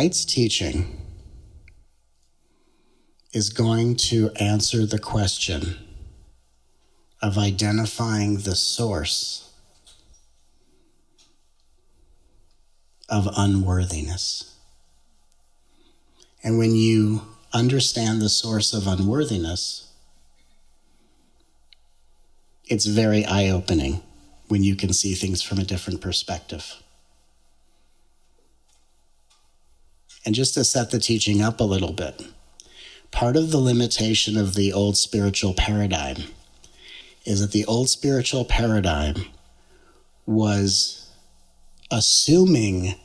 tonight's teaching is going to answer the question of identifying the source of unworthiness. And when you understand the source of unworthiness, it's very eye-opening when you can see things from a different perspective. And just to set the teaching up a little bit, part of the limitation of the old spiritual paradigm is that the old spiritual paradigm was assuming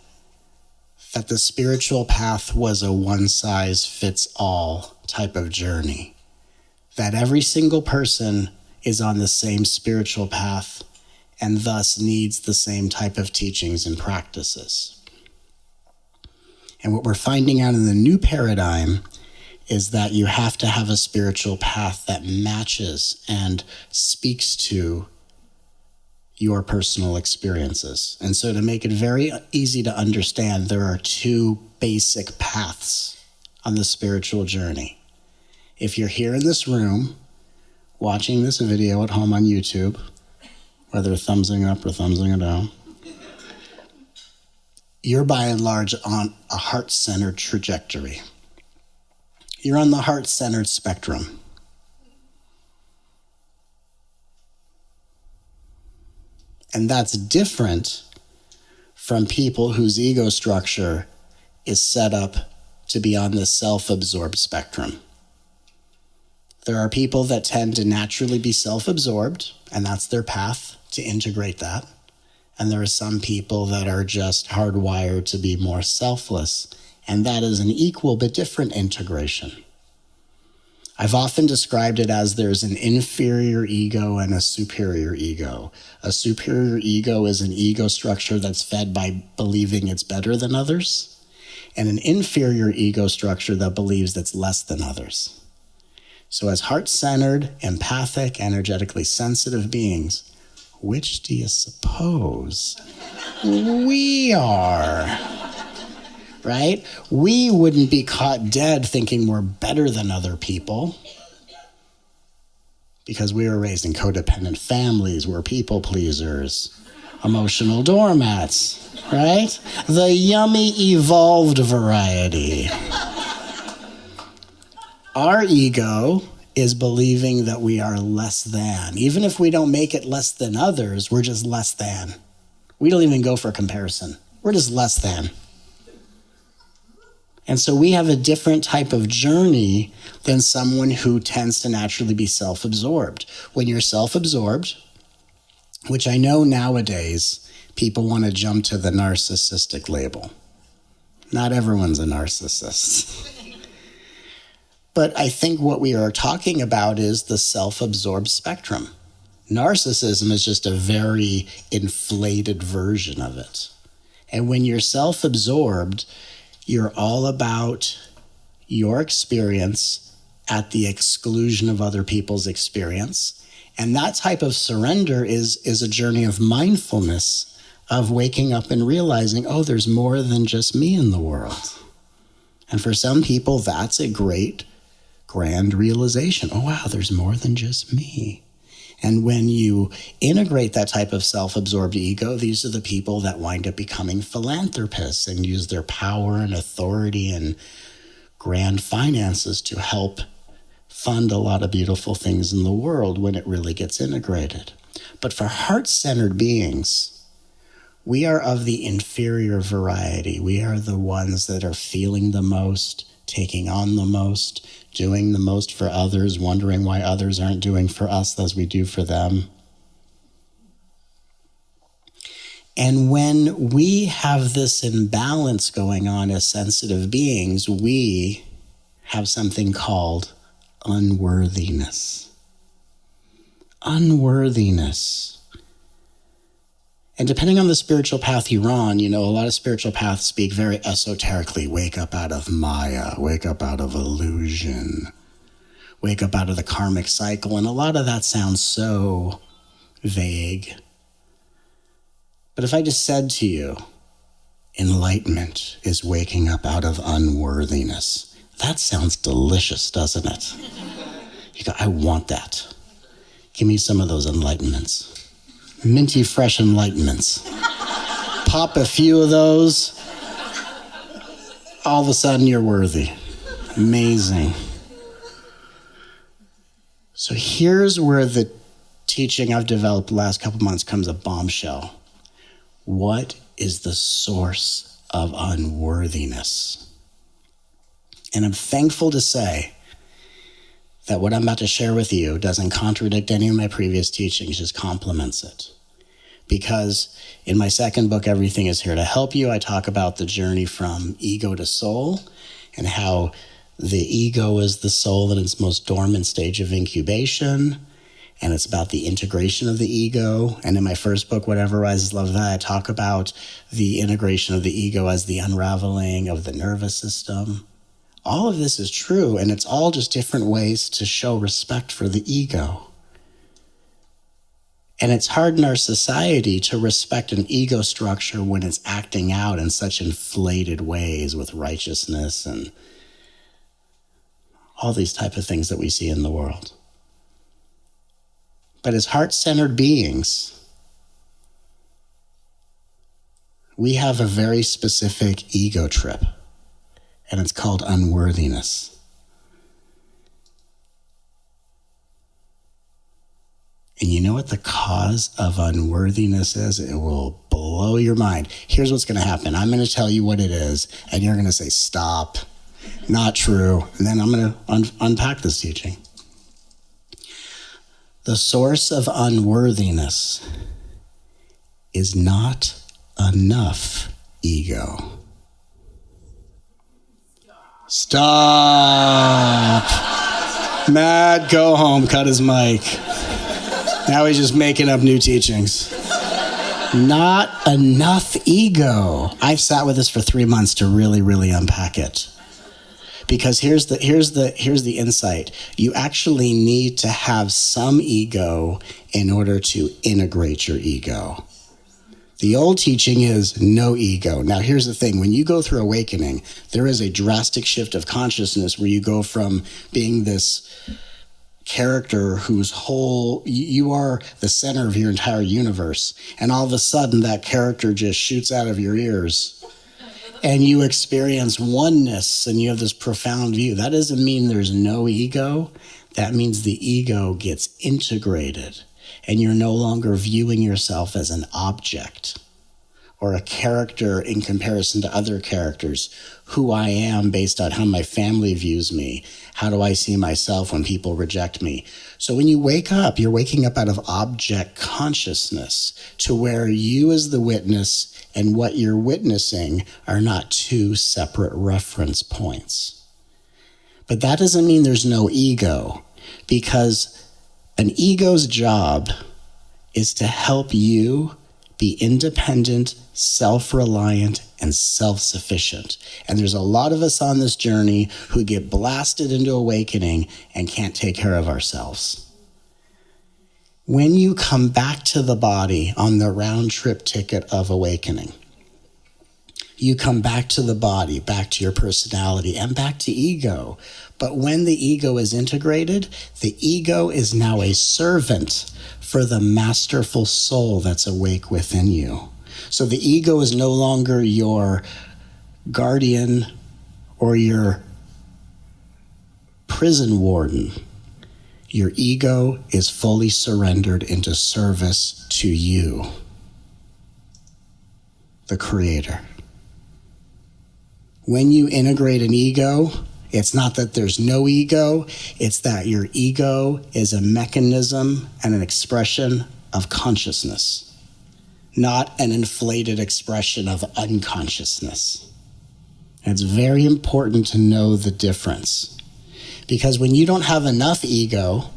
that the spiritual path was a one-size-fits-all type of journey, that every single person is on the same spiritual path and thus needs the same type of teachings and practices. And what we're finding out in the new paradigm is that you have to have a spiritual path that matches and speaks to your personal experiences. And so to make it very easy to understand, there are two basic paths on the spiritual journey. If you're here in this room, watching this video at home on YouTube, whether thumbsing up or thumbsing it down, you're by and large on a heart-centered trajectory. You're on the heart-centered spectrum. And that's different from people whose ego structure is set up to be on the self-absorbed spectrum. There are people that tend to naturally be self-absorbed, and that's their path to integrate that. And there are some people that are just hardwired to be more selfless, and that is an equal but different integration. I've often described it as there's an inferior ego and a superior ego. A superior ego is an ego structure that's fed by believing it's better than others, and an inferior ego structure that believes it's less than others. So as heart-centered, empathic, energetically sensitive beings, which do you suppose we are? Right? We wouldn't be caught dead thinking we're better than other people because we were raised in codependent families, we're people pleasers, emotional doormats, right? The yummy evolved variety. Our ego is believing that we are less than. Even if we don't make it less than others, we're just less than. We don't even go for comparison. We're just less than. And so we have a different type of journey than someone who tends to naturally be self-absorbed. When you're self-absorbed, which I know nowadays, people want to jump to the narcissistic label. Not everyone's a narcissist. But I think what we are talking about is the self-absorbed spectrum. Narcissism is just a very inflated version of it. And when you're self-absorbed, you're all about your experience at the exclusion of other people's experience. And that type of surrender is a journey of mindfulness, of waking up and realizing, oh, there's more than just me in the world. And for some people, that's a great, grand realization. Oh, wow, there's more than just me. And when you integrate that type of self-absorbed ego, these are the people that wind up becoming philanthropists and use their power and authority and grand finances to help fund a lot of beautiful things in the world when it really gets integrated. But for heart-centered beings, we are of the inferior variety. We are the ones that are feeling the most, taking on the most, doing the most for others, wondering why others aren't doing for us as we do for them. And when we have this imbalance going on as sensitive beings, we have something called unworthiness. Unworthiness. And depending on the spiritual path you're on, a lot of spiritual paths speak very esoterically. Wake up out of Maya, wake up out of illusion, wake up out of the karmic cycle. And a lot of that sounds so vague. But if I just said to you, Enlightenment is waking up out of unworthiness. That sounds delicious, doesn't it? You go, I want that. Give me some of those enlightenments. Minty fresh enlightenments. Pop a few of those. All of a sudden you're worthy. Amazing. So here's where the teaching I've developed the last couple months comes a bombshell. What is the source of unworthiness? And I'm thankful to say that what I'm about to share with you doesn't contradict any of my previous teachings, just complements it. Because in my second book, Everything is Here to Help You, I talk about the journey from ego to soul and how the ego is the soul in its most dormant stage of incubation. And it's about the integration of the ego. And in my first book, Whatever Rises Love That, I talk about the integration of the ego as the unraveling of the nervous system. All of this is true, and it's all just different ways to show respect for the ego. And it's hard in our society to respect an ego structure when it's acting out in such inflated ways with righteousness and all these type of things that we see in the world. But as heart-centered beings, we have a very specific ego trip, and it's called unworthiness. And you know what the cause of unworthiness is? It will blow your mind. Here's what's going to happen. I'm going to tell you what it is, and you're going to say, stop, not true. And then I'm going to unpack this teaching. The source of unworthiness is not enough ego. Stop. Matt, go home, cut his mic. Now he's just making up new teachings. Not enough ego. I've sat with this for 3 months to really, really unpack it. Because here's the insight. You actually need to have some ego in order to integrate your ego. The old teaching is no ego. Now here's the thing. When you go through awakening, there is a drastic shift of consciousness where you go from being this character whose whole, you are the center of your entire universe. And all of a sudden that character just shoots out of your ears. And you experience oneness and you have this profound view. That doesn't mean there's no ego. That means the ego gets integrated and you're no longer viewing yourself as an object or a character in comparison to other characters. Who I am based on how my family views me. How do I see myself when people reject me? So when you wake up, you're waking up out of object consciousness to where you as the witness and what you're witnessing are not two separate reference points. But that doesn't mean there's no ego, because an ego's job is to help you be independent, self-reliant, and self-sufficient. And there's a lot of us on this journey who get blasted into awakening and can't take care of ourselves. When you come back to the body on the round trip ticket of awakening, you come back to the body, back to your personality, and back to ego. But when the ego is integrated, the ego is now a servant for the masterful soul that's awake within you. So the ego is no longer your guardian or your prison warden. Your ego is fully surrendered into service to you, the creator. When you integrate an ego, it's not that there's no ego, it's that your ego is a mechanism and an expression of consciousness, not an inflated expression of unconsciousness. And it's very important to know the difference. Because when you don't have enough ego,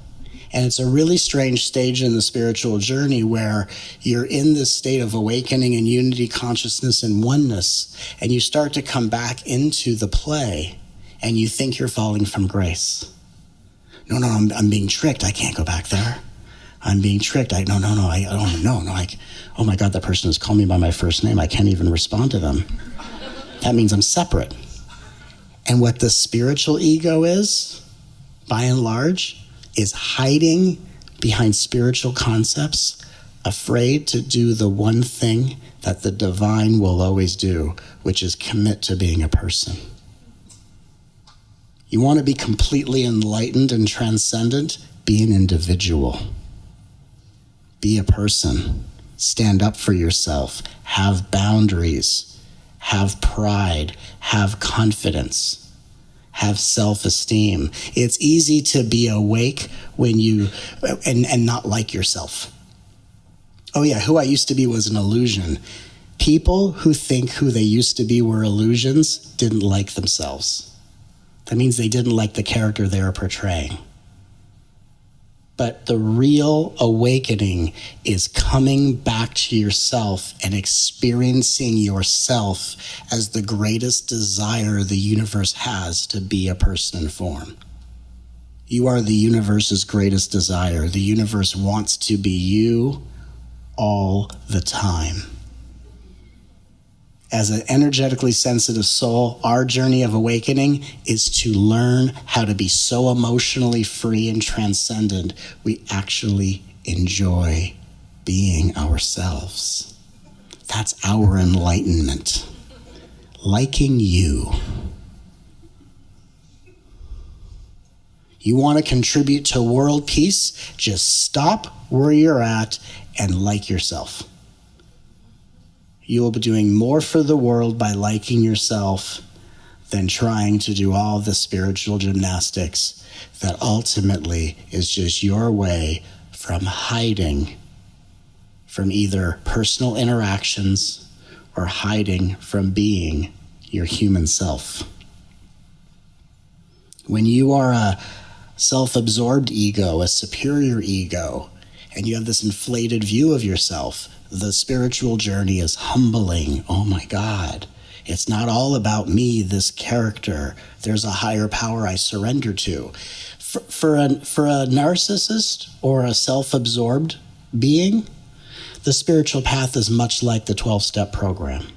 and it's a really strange stage in the spiritual journey where you're in this state of awakening and unity, consciousness, and oneness, and you start to come back into the play, and you think you're falling from grace. No, I'm being tricked. I can't go back there. I'm being tricked. Oh my God, that person has called me by my first name. I can't even respond to them. That means I'm separate. And what the spiritual ego is, by and large, is hiding behind spiritual concepts, afraid to do the one thing that the divine will always do, which is commit to being a person. You want to be completely enlightened and transcendent? Be an individual. Be a person. Stand up for yourself. Have boundaries. Have pride. Have confidence. Have self-esteem. It's easy to be awake when you and not like yourself. Oh yeah, who I used to be was an illusion. People who think who they used to be were illusions didn't like themselves. That means they didn't like the character they were portraying. But the real awakening is coming back to yourself and experiencing yourself as the greatest desire the universe has to be a person in form. You are the universe's greatest desire. The universe wants to be you all the time. As an energetically sensitive soul, our journey of awakening is to learn how to be so emotionally free and transcendent, we actually enjoy being ourselves. That's our enlightenment. Liking you. You want to contribute to world peace? Just stop where you're at and like yourself. You will be doing more for the world by liking yourself than trying to do all the spiritual gymnastics that ultimately is just your way from hiding from either personal interactions or hiding from being your human self. When you are a self-absorbed ego, a superior ego, and you have this inflated view of yourself, the spiritual journey is humbling. Oh my God. It's not all about me, this character. There's a higher power I surrender to. For a narcissist or a self-absorbed being, the spiritual path is much like the 12-step program.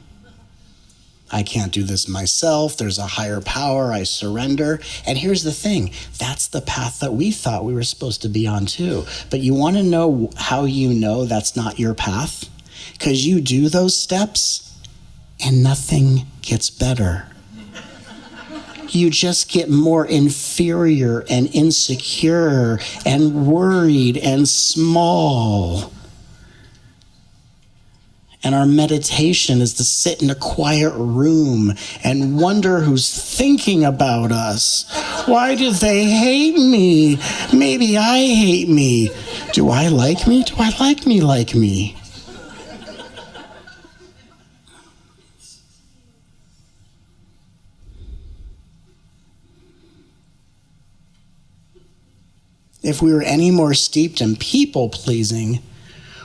I can't do this myself. There's a higher power. I surrender. And here's the thing. That's the path that we thought we were supposed to be on too. But you want to know how you know that's not your path? Because you do those steps and nothing gets better. You just get more inferior and insecure and worried and small. And our meditation is to sit in a quiet room and wonder who's thinking about us. Why do they hate me? Maybe I hate me. Do I like me? Do I like me like me? If we were any more steeped in people-pleasing,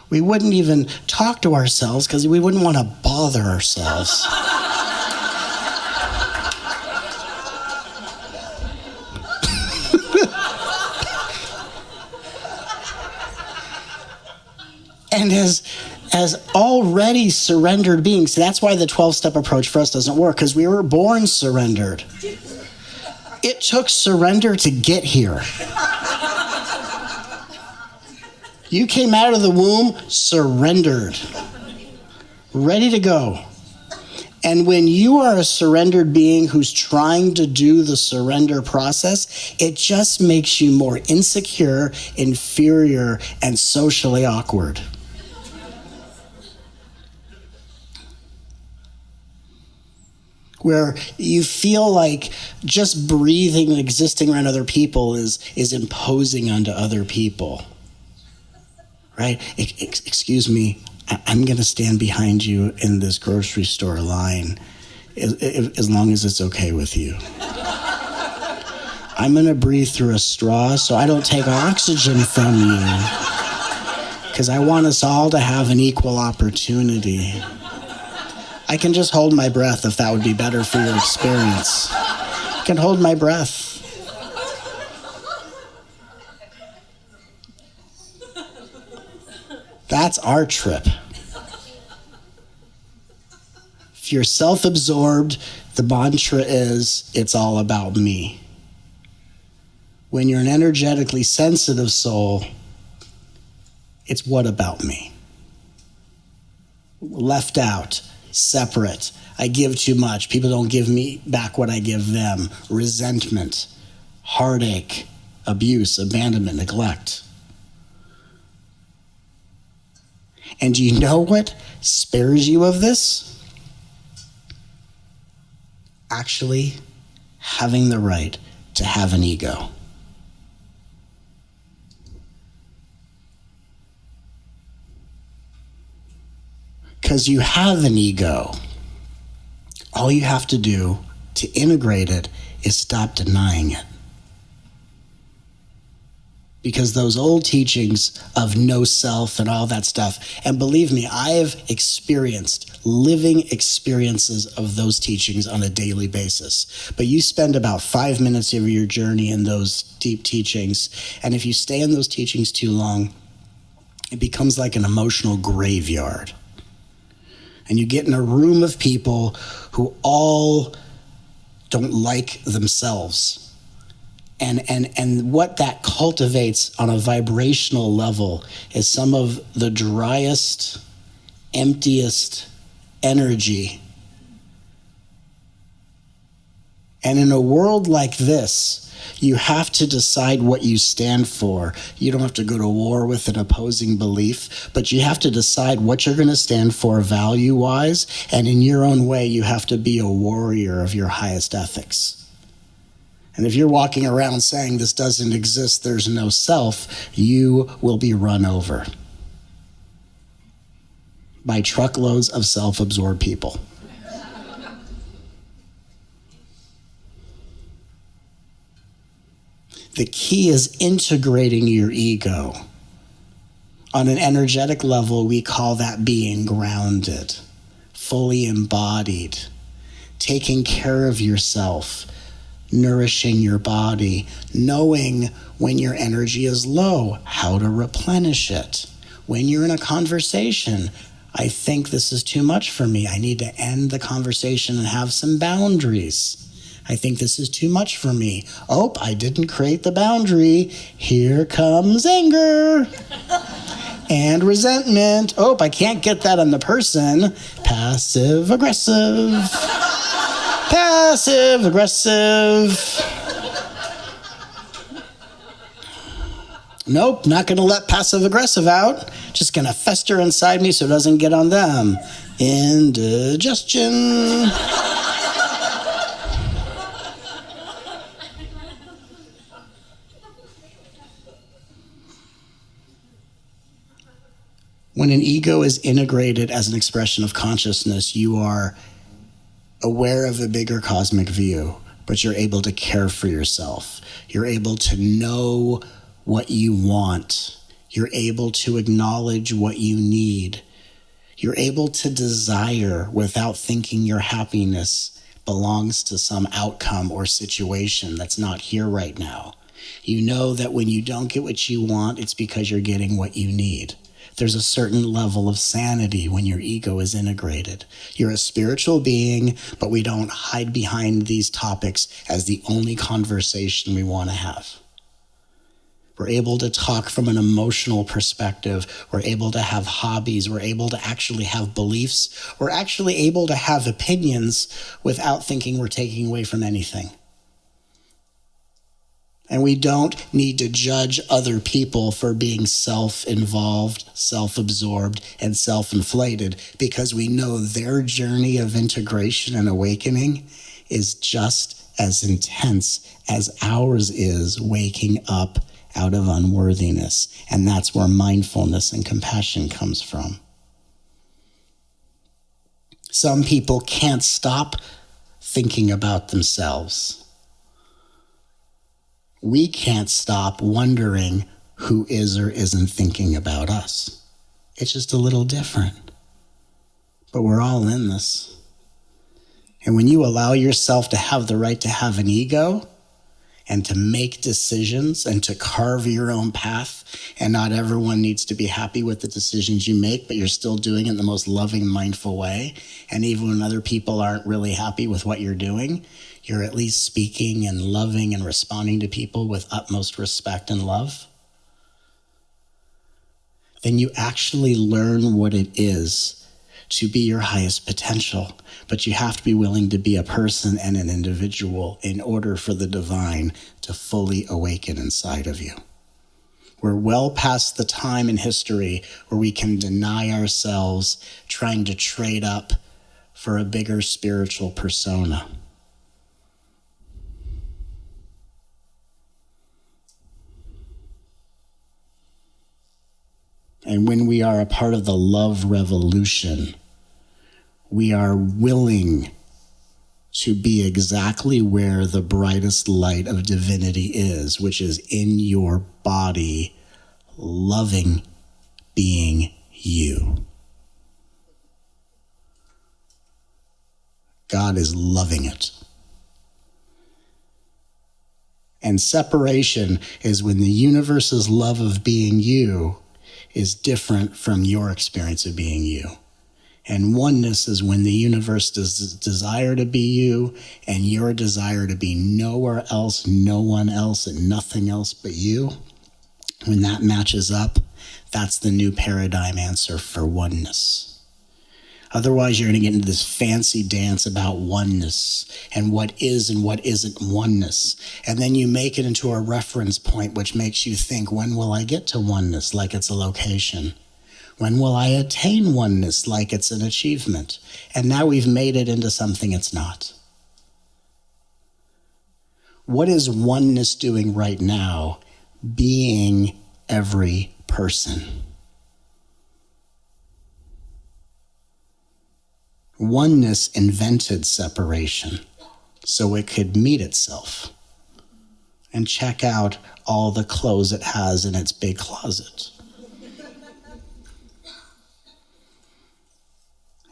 we wouldn't even talk to ourselves because we wouldn't want to bother ourselves. And as already surrendered beings, that's why the 12-step approach for us doesn't work, because we were born surrendered. It took surrender to get here. You came out of the womb surrendered, ready to go. And when you are a surrendered being who's trying to do the surrender process, it just makes you more insecure, inferior, and socially awkward. Where you feel like just breathing and existing around other people is imposing onto other people. Right? Excuse me, I'm going to stand behind you in this grocery store line as long as it's okay with you. I'm going to breathe through a straw so I don't take oxygen from you, because I want us all to have an equal opportunity. I can just hold my breath if that would be better for your experience. I can hold my breath. That's our trip. If you're self-absorbed, the mantra is, it's all about me. When you're an energetically sensitive soul, it's what about me? Left out, separate. I give too much. People don't give me back what I give them. Resentment, heartache, abuse, abandonment, neglect. And do you know what spares you of this? Actually having the right to have an ego. Because you have an ego. All you have to do to integrate it is stop denying it. Because those old teachings of no self and all that stuff, and believe me, I have experienced living experiences of those teachings on a daily basis. But you spend about 5 minutes of your journey in those deep teachings, and if you stay in those teachings too long, it becomes like an emotional graveyard. And you get in a room of people who all don't like themselves. And what that cultivates on a vibrational level is some of the driest, emptiest energy. And in a world like this, you have to decide what you stand for. You don't have to go to war with an opposing belief, but you have to decide what you're going to stand for value-wise, and in your own way, you have to be a warrior of your highest ethics. And if you're walking around saying this doesn't exist, there's no self, you will be run over by truckloads of self-absorbed people. The key is integrating your ego. On an energetic level, we call that being grounded, fully embodied, taking care of yourself, nourishing your body, knowing when your energy is low, how to replenish it. When you're in a conversation, I think this is too much for me. I need to end the conversation and have some boundaries. I think this is too much for me. Oh, I didn't create the boundary. Here comes anger and resentment. Oh, I can't get that on the person. Passive aggressive. Passive aggressive. Nope, not going to let passive aggressive out. Just going to fester inside me so it doesn't get on them. Indigestion. When an ego is integrated as an expression of consciousness, you are aware of a bigger cosmic view, but you're able to care for yourself. You're able to know what you want. You're able to acknowledge what you need. You're able to desire without thinking your happiness belongs to some outcome or situation that's not here right now. You know that when you don't get what you want, it's because you're getting what you need. There's a certain level of sanity when your ego is integrated. You're a spiritual being, but we don't hide behind these topics as the only conversation we want to have. We're able to talk from an emotional perspective. We're able to have hobbies. We're able to actually have beliefs. We're actually able to have opinions without thinking we're taking away from anything. And we don't need to judge other people for being self-involved, self-absorbed, and self-inflated because we know their journey of integration and awakening is just as intense as ours is waking up out of unworthiness. And that's where mindfulness and compassion comes from. Some people can't stop thinking about themselves. We can't stop wondering who is or isn't thinking about us. It's just a little different. But we're all in this. And when you allow yourself to have the right to have an ego, and to make decisions and to carve your own path. And not everyone needs to be happy with the decisions you make, but you're still doing it in the most loving, mindful way. And even when other people aren't really happy with what you're doing, you're at least speaking and loving and responding to people with utmost respect and love. Then you actually learn what it is to be your highest potential. But you have to be willing to be a person and an individual in order for the divine to fully awaken inside of you. We're well past the time in history where we can deny ourselves trying to trade up for a bigger spiritual persona. And when we are a part of the love revolution, we are willing to be exactly where the brightest light of divinity is, which is in your body, loving being you. God is loving it. And separation is when the universe's love of being you is different from your experience of being you. And oneness is when the universe does desire to be you and your desire to be nowhere else, no one else, and nothing else but you. When that matches up, that's the new paradigm answer for oneness. Otherwise, you're going to get into this fancy dance about oneness and what is and what isn't oneness. And then you make it into a reference point, which makes you think, when will I get to oneness, like it's a location? When will I attain oneness, like it's an achievement? And now we've made it into something it's not. What is oneness doing right now? Being every person. Oneness invented separation so it could meet itself and check out all the clothes it has in its big closet.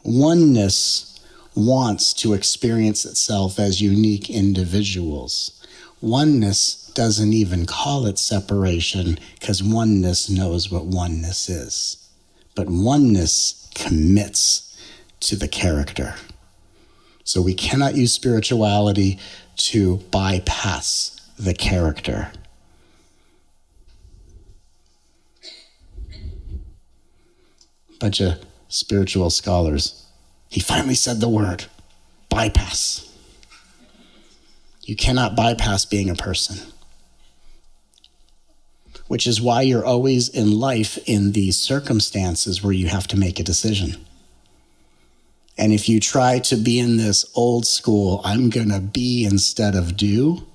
Oneness wants to experience itself as unique individuals. Oneness doesn't even call it separation because oneness knows what oneness is. But oneness commits to the character. So we cannot use spirituality to bypass the character. Bunch of spiritual scholars. He finally said the word, bypass. You cannot bypass being a person. Which is why you're always in life in these circumstances where you have to make a decision. And if you try to be in this old school, I'm going to be instead of do,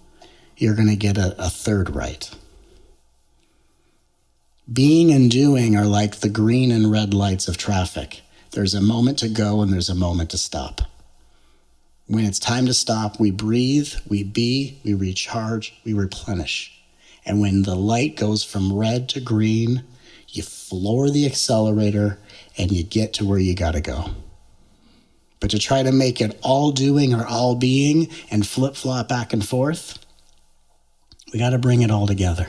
you're going to get a third right. Being and doing are like the green and red lights of traffic. There's a moment to go and there's a moment to stop. When it's time to stop, we breathe, we be, we recharge, we replenish. And when the light goes from red to green, you floor the accelerator and you get to where you got to go. But to try to make it all doing or all being and flip-flop back and forth, we got to bring it all together.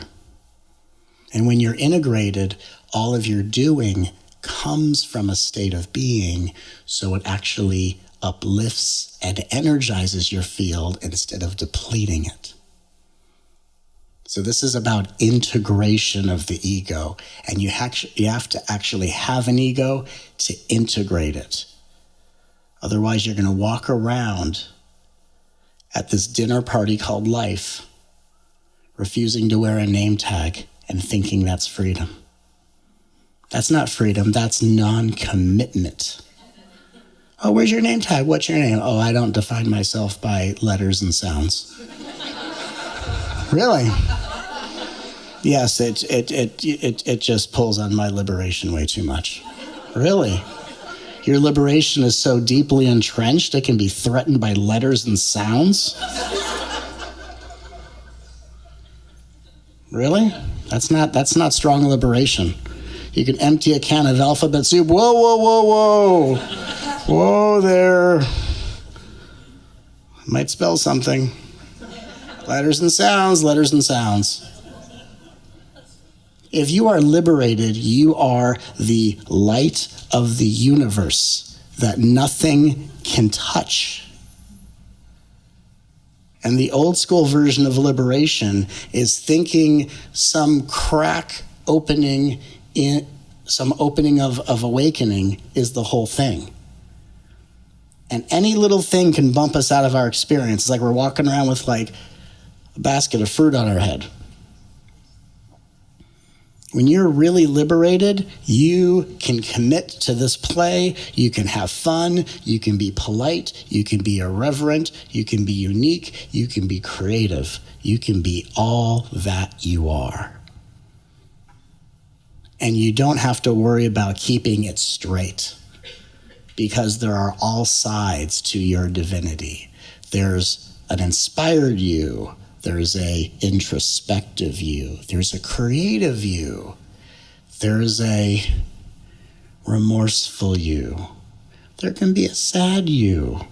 And when you're integrated, all of your doing comes from a state of being, so it actually uplifts and energizes your field instead of depleting it. So this is about integration of the ego, and you have to actually have an ego to integrate it. Otherwise, you're going to walk around at this dinner party called life, refusing to wear a name tag and thinking that's freedom. That's not freedom, that's non-commitment. Oh, where's your name tag? What's your name? Oh, I don't define myself by letters and sounds. Really? Yes, it just pulls on my liberation way too much. Really? Your liberation is so deeply entrenched, it can be threatened by letters and sounds? Really? That's not strong liberation. You can empty a can of alphabet soup. Whoa, whoa, whoa, whoa. Whoa there. Might spell something. Letters and sounds, letters and sounds. If you are liberated, you are the light of the universe that nothing can touch. And the old school version of liberation is thinking some crack opening, some opening of awakening is the whole thing. And any little thing can bump us out of our experience. It's like we're walking around with like a basket of fruit on our head. When you're really liberated, you can commit to this play, you can have fun, you can be polite, you can be irreverent, you can be unique, you can be creative, you can be all that you are. And you don't have to worry about keeping it straight, because there are all sides to your divinity. There's an inspired you. There's a introspective you. There's a creative you. There's a remorseful you. There can be a sad you.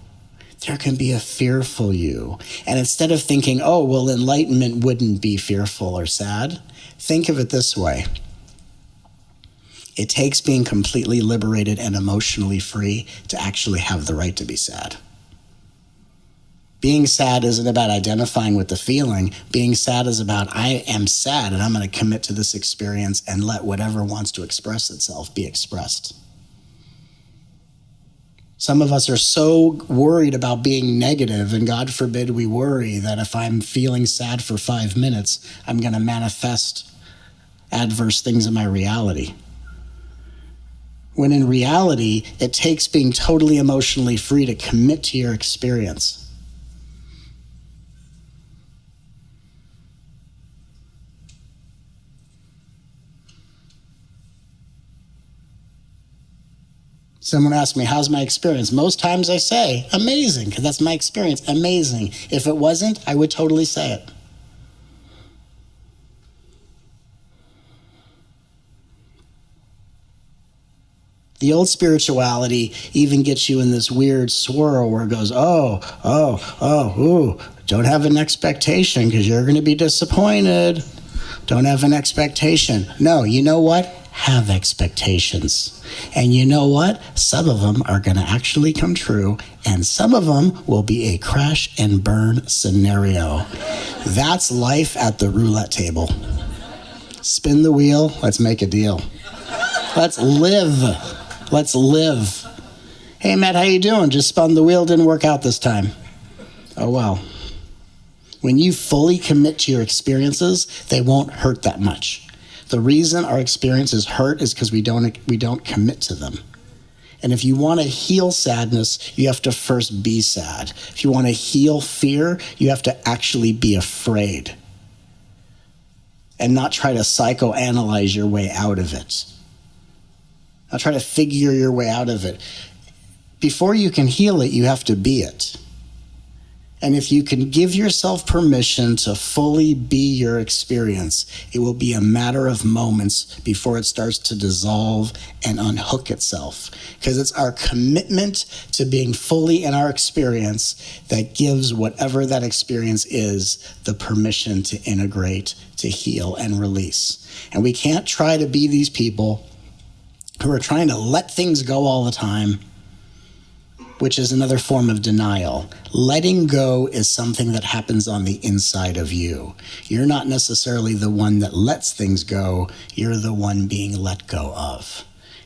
There can be a fearful you. And instead of thinking, oh, well, enlightenment wouldn't be fearful or sad, think of it this way. It takes being completely liberated and emotionally free to actually have the right to be sad. Being sad isn't about identifying with the feeling. Being sad is about, I am sad and I'm going to commit to this experience and let whatever wants to express itself be expressed. Some of us are so worried about being negative, and God forbid we worry that if I'm feeling sad for 5 minutes, I'm going to manifest adverse things in my reality. When in reality, it takes being totally emotionally free to commit to your experience. Someone asked me, how's my experience? Most times I say, amazing, because that's my experience, amazing. If it wasn't, I would totally say it. The old spirituality even gets you in this weird swirl where it goes, don't have an expectation because you're going to be disappointed. Don't have an expectation. No, you know what? Have expectations. And you know what? Some of them are going to actually come true, and some of them will be a crash and burn scenario. That's life at the roulette table. Spin the wheel. Let's make a deal. Let's live. Let's live. Hey, Matt, how you doing? Just spun the wheel. Didn't work out this time. Oh, well. When you fully commit to your experiences, they won't hurt that much. The reason our experiences hurt is because we don't commit to them. And if you want to heal sadness, you have to first be sad. If you want to heal fear, you have to actually be afraid and not try to psychoanalyze your way out of it. Not try to figure your way out of it. Before you can heal it, you have to be it. And if you can give yourself permission to fully be your experience, it will be a matter of moments before it starts to dissolve and unhook itself. Because it's our commitment to being fully in our experience that gives whatever that experience is the permission to integrate, to heal, and release. And we can't try to be these people who are trying to let things go all the time, which is another form of denial. Letting go is something that happens on the inside of you. You're not necessarily the one that lets things go. You're the one being let go of.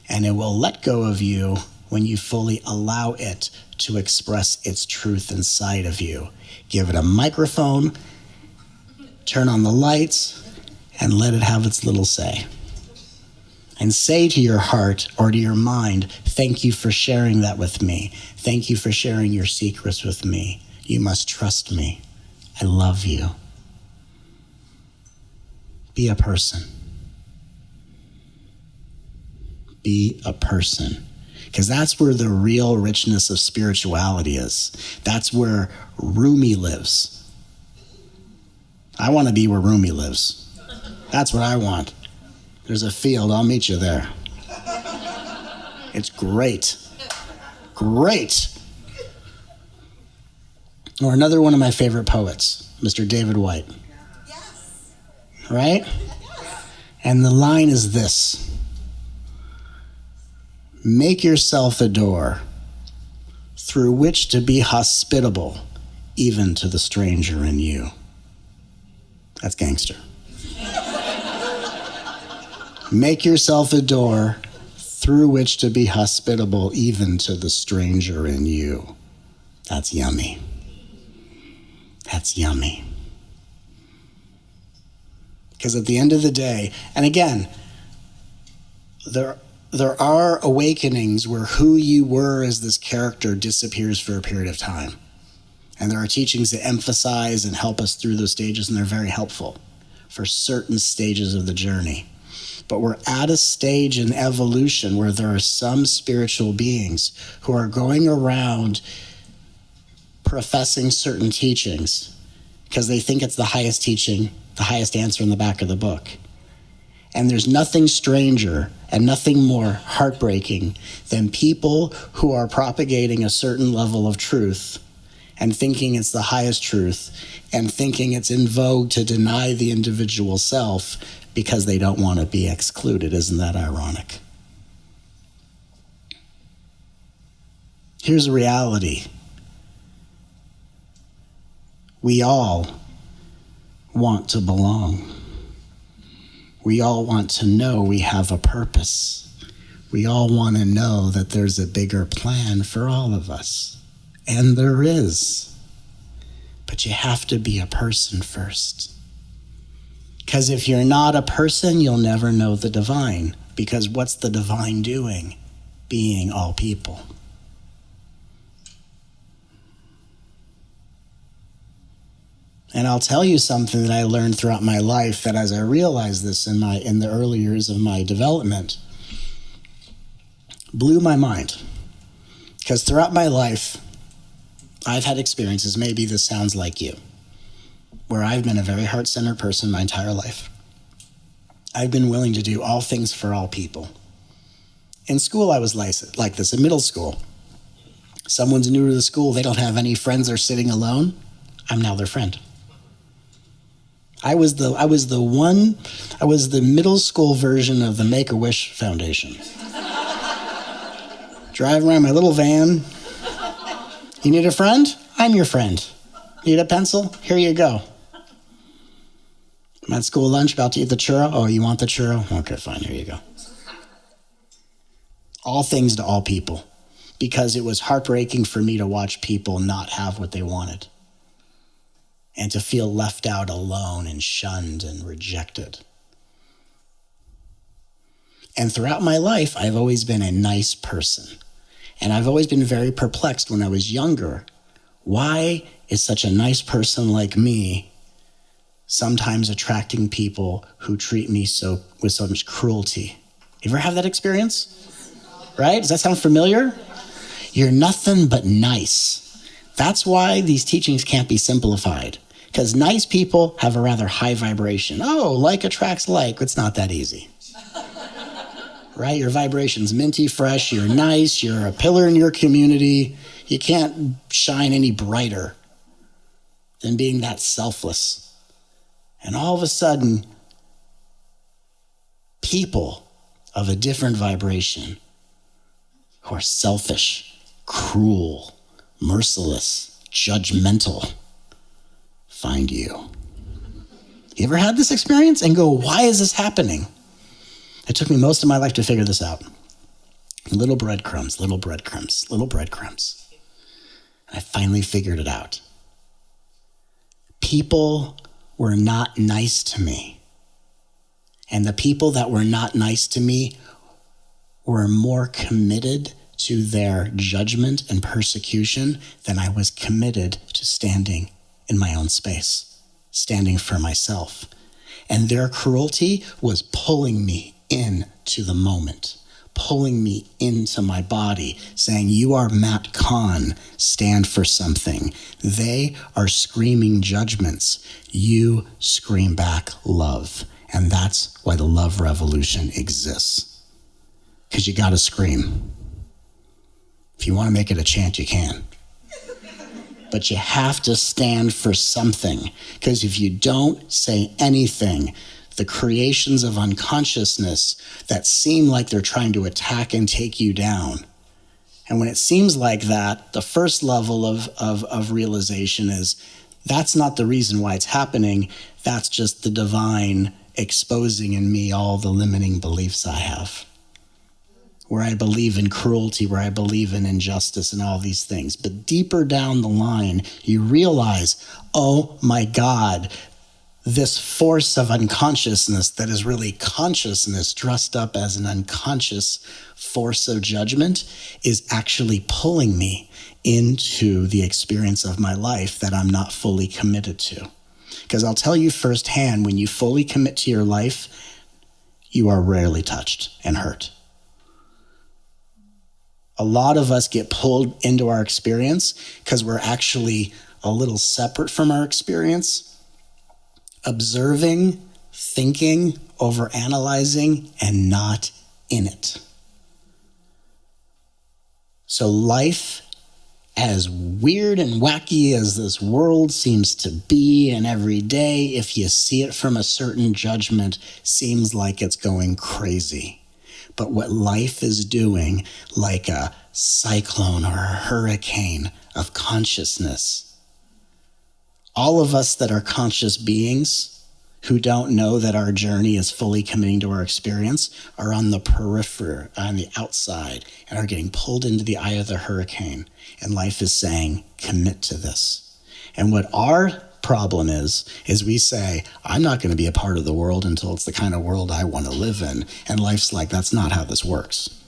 And it will let go of you when you fully allow it to express its truth inside of you. Give it a microphone, turn on the lights, and let it have its little say. And say to your heart or to your mind, thank you for sharing that with me. Thank you for sharing your secrets with me. You must trust me. I love you. Be a person. Be a person. Because that's where the real richness of spirituality is. That's where Rumi lives. I want to be where Rumi lives. That's what I want. There's a field. I'll meet you there. It's great. Great. Or another one of my favorite poets, Mr. David White. Right? And the line is this: make yourself a door through which to be hospitable even to the stranger in you. That's gangster. Make yourself a door through which to be hospitable even to the stranger in you. That's yummy. That's yummy. Because at the end of the day, and again, there are awakenings where who you were as this character disappears for a period of time. And there are teachings that emphasize and help us through those stages, and they're very helpful for certain stages of the journey. But we're at a stage in evolution where there are some spiritual beings who are going around professing certain teachings because they think it's the highest teaching, the highest answer in the back of the book. And there's nothing stranger and nothing more heartbreaking than people who are propagating a certain level of truth and thinking it's the highest truth and thinking it's in vogue to deny the individual self because they don't want to be excluded. Isn't that ironic? Here's the reality. We all want to belong. We all want to know we have a purpose. We all want to know that there's a bigger plan for all of us. And there is. But you have to be a person first. Because if you're not a person, you'll never know the divine. Because what's the divine doing? Being all people. And I'll tell you something that I learned throughout my life, that as I realized this in the early years of my development, blew my mind. Because throughout my life, I've had experiences, maybe this sounds like you, where I've been a very heart-centered person my entire life. I've been willing to do all things for all people. In school, I was like this. In middle school, someone's new to the school, they don't have any friends, they're sitting alone. I'm now their friend. I was the middle school version of the Make-A-Wish Foundation. Drive around my little van. You need a friend? I'm your friend. Need a pencil? Here you go. I'm at school lunch, about to eat the churro. Oh, you want the churro? Okay, fine, here you go. All things to all people. Because it was heartbreaking for me to watch people not have what they wanted. And to feel left out, alone, and shunned and rejected. And throughout my life, I've always been a nice person. And I've always been very perplexed when I was younger. Why is such a nice person like me sometimes attracting people who treat me with so much cruelty? You ever have that experience? Right? Does that sound familiar? You're nothing but nice. That's why these teachings can't be simplified. Because nice people have a rather high vibration. Oh, like attracts like. It's not that easy. Right? Your vibration's minty fresh. You're nice. You're a pillar in your community. You can't shine any brighter than being that selfless. And all of a sudden, people of a different vibration who are selfish, cruel, merciless, judgmental, find you. You ever had this experience and go, why is this happening? It took me most of my life to figure this out. Little breadcrumbs, little breadcrumbs, little breadcrumbs. I finally figured it out. People were not nice to me. And the people that were not nice to me were more committed to their judgment and persecution than I was committed to standing in my own space, standing for myself. And their cruelty was pulling me into the moment, pulling me into my body, saying, you are Matt Kahn, stand for something. They are screaming judgments. You scream back love. And that's why the love revolution exists. Because you gotta scream. If you want to make it a chant, you can. but you have to stand for something. Because if you don't say anything, the creations of unconsciousness that seem like they're trying to attack and take you down. And when it seems like that, the first level of realization is that's not the reason why it's happening. That's just the divine exposing in me all the limiting beliefs I have, where I believe in cruelty, where I believe in injustice and all these things. But deeper down the line, you realize, oh my God, this force of unconsciousness that is really consciousness dressed up as an unconscious force of judgment is actually pulling me into the experience of my life that I'm not fully committed to. Because I'll tell you firsthand, when you fully commit to your life, you are rarely touched and hurt. A lot of us get pulled into our experience because we're actually a little separate from our experience, observing, thinking, overanalyzing, and not in it. So life, as weird and wacky as this world seems to be, and every day, if you see it from a certain judgment, seems like it's going crazy. But what life is doing, like a cyclone or a hurricane of consciousness, all of us that are conscious beings who don't know that our journey is fully committing to our experience are on the periphery, on the outside, and are getting pulled into the eye of the hurricane. And life is saying, commit to this. And what our problem is we say, I'm not going to be a part of the world until it's the kind of world I want to live in. And life's like, that's not how this works.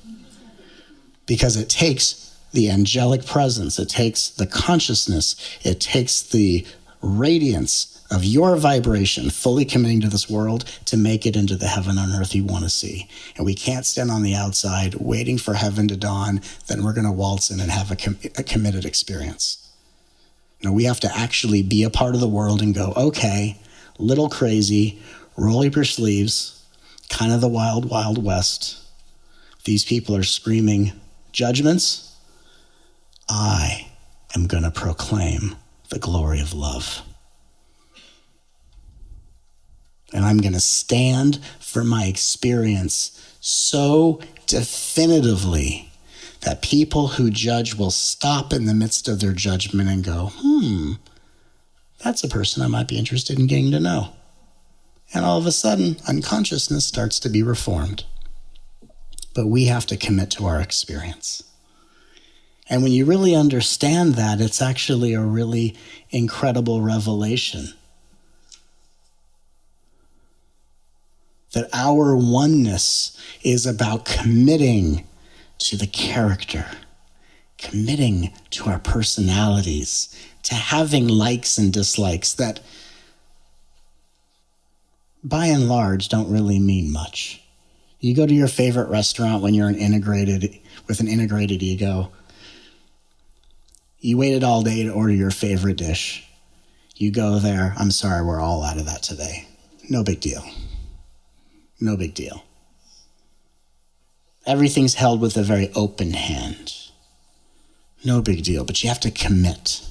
Because it takes the angelic presence, it takes the consciousness, it takes the radiance of your vibration fully committing to this world to make it into the heaven on earth you want to see. And we can't stand on the outside waiting for heaven to dawn, then we're going to waltz in and have a committed experience. No, we have to actually be a part of the world and go, okay, little crazy, roll up your sleeves, kind of the wild, wild west. These people are screaming judgments. I am going to proclaim the glory of love. And I'm going to stand for my experience so definitively that people who judge will stop in the midst of their judgment and go, that's a person I might be interested in getting to know. And all of a sudden, unconsciousness starts to be reformed. But we have to commit to our experience. And when you really understand that, it's actually a really incredible revelation. That our oneness is about committing to the character, committing to our personalities, to having likes and dislikes that, by and large, don't really mean much. You go to your favorite restaurant when you're with an integrated ego. You waited all day to order your favorite dish. You go there, I'm sorry, we're all out of that today. No big deal. No big deal. Everything's held with a very open hand. No big deal, but you have to commit.